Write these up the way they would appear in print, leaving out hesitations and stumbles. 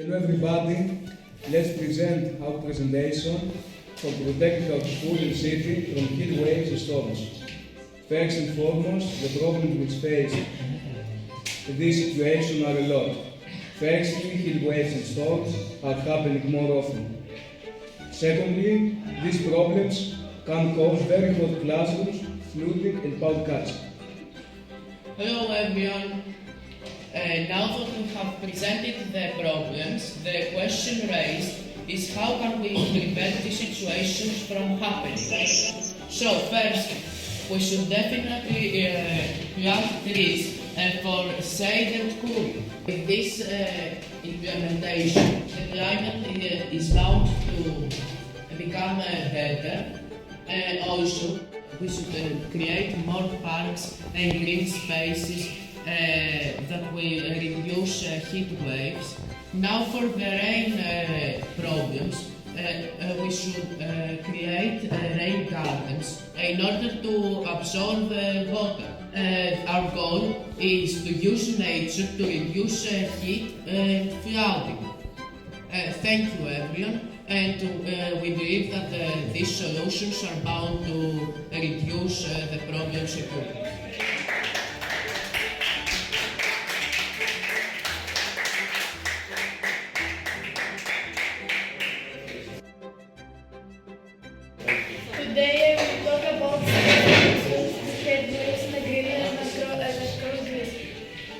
Hello everybody, let's present our presentation for protecting our school and city from heat waves and storms. First and foremost, the problems which face this situation are a lot. Firstly, heat waves and storms are happening more often. Secondly, these problems can cause very hot classrooms, flooding and power cuts. Hello everyone. Now that we have presented the problems, the question raised is how can we prevent these situations from happening? So first, we should definitely plant trees for shade and cooling. With this implementation, the climate is bound to become better. Also, we should create more parks and green spaces that will reduce heat waves. Now for the rain problems, we should create rain gardens in order to absorb water. Our goal is to use nature to reduce heat and flooding. Thank you everyone, and we believe that these solutions are bound to reduce the problem security. Today I will talk about schedules in Agrinio and across Greece.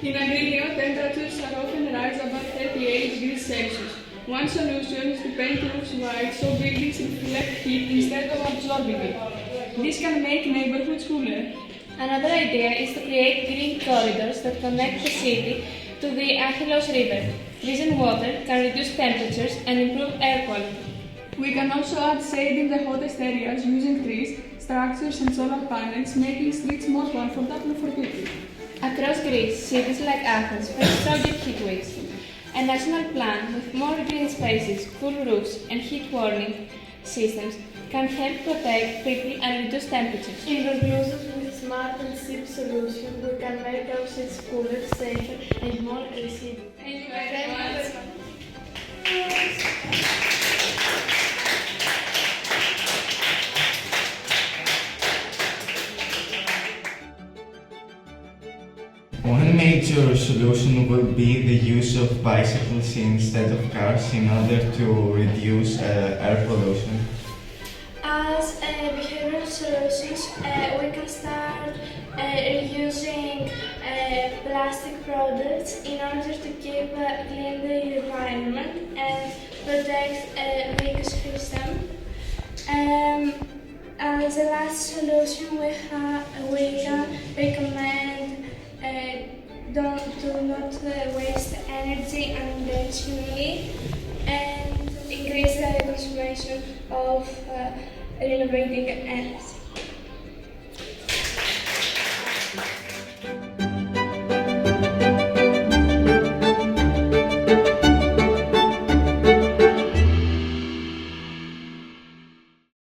In Agrinio, temperatures are often rise above 38 degrees Celsius. One solution is to paint roofs white so buildings reflect heat instead of absorbing it. This can make neighborhoods cooler. Another idea is to create green corridors that connect the city to the Angelos River. Trees and water can reduce temperatures and improve air quality. We can also add shade in the hottest areas using trees, structures and solar panels, making streets more comfortable for people. Across Greece, cities like Athens face stronger heat waves. A national plan with more green spaces, cool roofs and heat warning systems can help protect people and reduce temperatures. In conclusion, with smart and cheap solutions, we can make our cities cooler, safer and more resilient. Thank you very much. One major solution would be the use of bicycles instead of cars in order to reduce air pollution. As behavioral solutions, we can start reusing plastic products in order to keep clean the environment and protect the ecosystem. As a last solution, we can recommend do not waste energy unintentionally and increase the consumption of renovating energy.